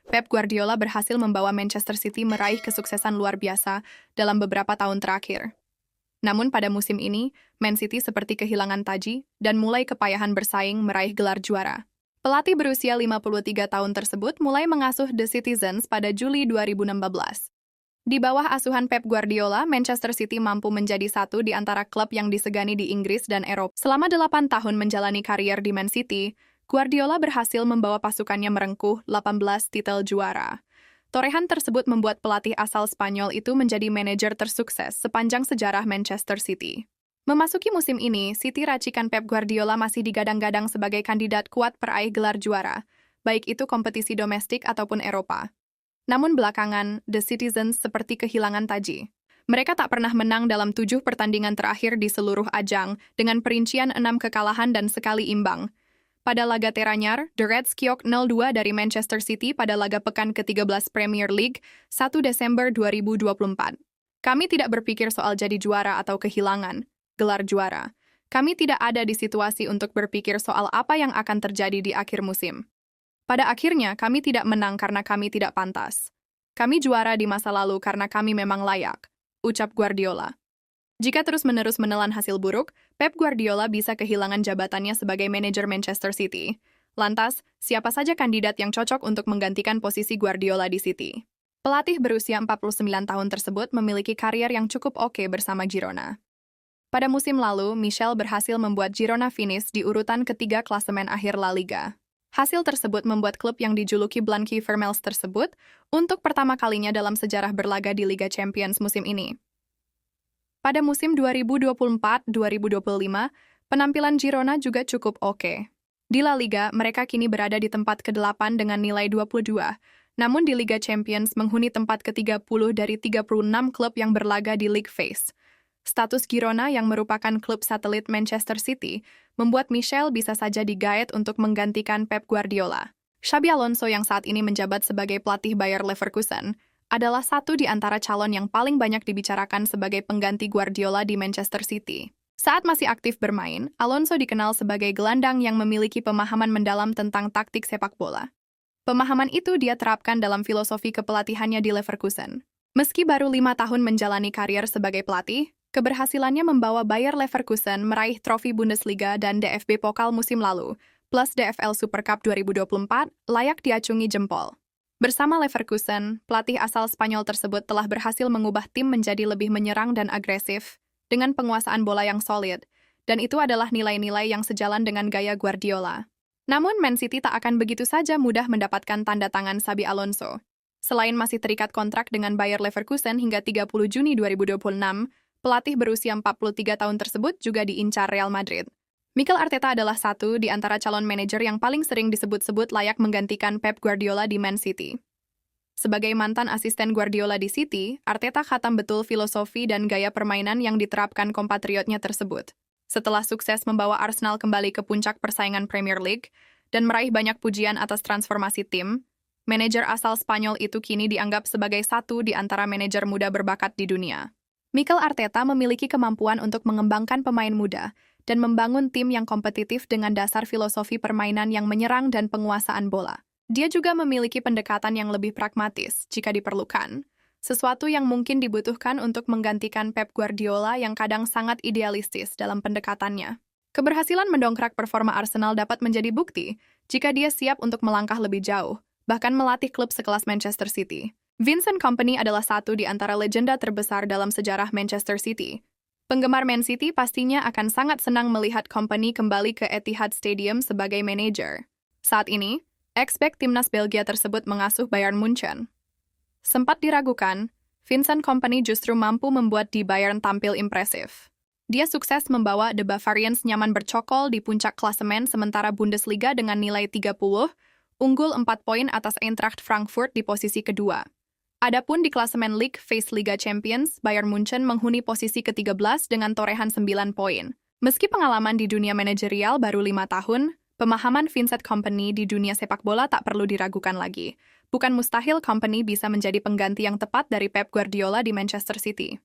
Pep Guardiola berhasil membawa Manchester City meraih kesuksesan luar biasa dalam beberapa tahun terakhir. Namun pada musim ini, Man City seperti kehilangan taji dan mulai kepayahan bersaing meraih gelar juara. Pelatih berusia 53 tahun tersebut mulai mengasuh The Citizens pada Juli 2016. Di bawah asuhan Pep Guardiola, Manchester City mampu menjadi satu di antara klub yang disegani di Inggris dan Eropa. Selama 8 tahun menjalani karier di Man City, Guardiola berhasil membawa pasukannya merengkuh 18 titel juara. Torehan tersebut membuat pelatih asal Spanyol itu menjadi manajer tersukses sepanjang sejarah Manchester City. Memasuki musim ini, City racikan Pep Guardiola masih digadang-gadang sebagai kandidat kuat peraih gelar juara, baik itu kompetisi domestik ataupun Eropa. Namun belakangan, The Citizens seperti kehilangan taji. Mereka tak pernah menang dalam 7 pertandingan terakhir di seluruh ajang, dengan perincian 6 kekalahan dan sekali imbang. Pada laga teranyar, The Reds kiok 0-2 dari Manchester City pada laga pekan ke-13 Premier League, 1 Desember 2024. Kami tidak berpikir soal jadi juara atau kehilangan gelar juara. Kami tidak ada di situasi untuk berpikir soal apa yang akan terjadi di akhir musim. Pada akhirnya, kami tidak menang karena kami tidak pantas. Kami juara di masa lalu karena kami memang layak, ucap Guardiola. Jika terus-menerus menelan hasil buruk, Pep Guardiola bisa kehilangan jabatannya sebagai manajer Manchester City. Lantas, siapa saja kandidat yang cocok untuk menggantikan posisi Guardiola di City? Pelatih berusia 49 tahun tersebut memiliki karier yang cukup oke bersama Girona. Pada musim lalu, Michel berhasil membuat Girona finish di urutan ketiga klasemen akhir La Liga. Hasil tersebut membuat klub yang dijuluki Blanky Vermels tersebut untuk pertama kalinya dalam sejarah berlaga di Liga Champions musim ini. Pada musim 2024-2025, penampilan Girona juga cukup oke. Di La Liga, mereka kini berada di tempat ke-8 dengan nilai 22, namun di Liga Champions menghuni tempat ke-30 dari 36 klub yang berlaga di League Phase. Status Girona yang merupakan klub satelit Manchester City membuat Michel bisa saja digait untuk menggantikan Pep Guardiola. Xabi Alonso yang saat ini menjabat sebagai pelatih Bayer Leverkusen adalah satu di antara calon yang paling banyak dibicarakan sebagai pengganti Guardiola di Manchester City. Saat masih aktif bermain, Alonso dikenal sebagai gelandang yang memiliki pemahaman mendalam tentang taktik sepak bola. Pemahaman itu dia terapkan dalam filosofi kepelatihannya di Leverkusen. Meski baru 5 tahun menjalani karier sebagai pelatih, keberhasilannya membawa Bayer Leverkusen meraih trofi Bundesliga dan DFB Pokal musim lalu, plus DFL Super Cup 2024, layak diacungi jempol. Bersama Leverkusen, pelatih asal Spanyol tersebut telah berhasil mengubah tim menjadi lebih menyerang dan agresif, dengan penguasaan bola yang solid, dan itu adalah nilai-nilai yang sejalan dengan gaya Guardiola. Namun, Man City tak akan begitu saja mudah mendapatkan tanda tangan Xabi Alonso. Selain masih terikat kontrak dengan Bayer Leverkusen hingga 30 Juni 2026, pelatih berusia 43 tahun tersebut juga diincar Real Madrid. Mikel Arteta adalah satu di antara calon manajer yang paling sering disebut-sebut layak menggantikan Pep Guardiola di Man City. Sebagai mantan asisten Guardiola di City, Arteta khatam betul filosofi dan gaya permainan yang diterapkan kompatriotnya tersebut. Setelah sukses membawa Arsenal kembali ke puncak persaingan Premier League dan meraih banyak pujian atas transformasi tim, manajer asal Spanyol itu kini dianggap sebagai satu di antara manajer muda berbakat di dunia. Mikel Arteta memiliki kemampuan untuk mengembangkan pemain muda dan membangun tim yang kompetitif dengan dasar filosofi permainan yang menyerang dan penguasaan bola. Dia juga memiliki pendekatan yang lebih pragmatis jika diperlukan, sesuatu yang mungkin dibutuhkan untuk menggantikan Pep Guardiola yang kadang sangat idealistis dalam pendekatannya. Keberhasilan mendongkrak performa Arsenal dapat menjadi bukti jika dia siap untuk melangkah lebih jauh, bahkan melatih klub sekelas Manchester City. Vincent Kompany adalah satu di antara legenda terbesar dalam sejarah Manchester City. Penggemar Man City pastinya akan sangat senang melihat Kompany kembali ke Etihad Stadium sebagai manajer. Saat ini, ex-back timnas Belgia tersebut mengasuh Bayern Munchen. Sempat diragukan, Vincent Kompany justru mampu membuat di Bayern tampil impresif. Dia sukses membawa The Bavarians nyaman bercokol di puncak klasemen sementara Bundesliga dengan nilai 30, unggul 4 poin atas Eintracht Frankfurt di posisi kedua. Adapun di klasemen League Phase Liga Champions, Bayern Munchen menghuni posisi ke-13 dengan torehan 9 poin. Meski pengalaman di dunia manajerial baru 5 tahun, pemahaman Vincent Kompany di dunia sepak bola tak perlu diragukan lagi. Bukan mustahil Kompany bisa menjadi pengganti yang tepat dari Pep Guardiola di Manchester City.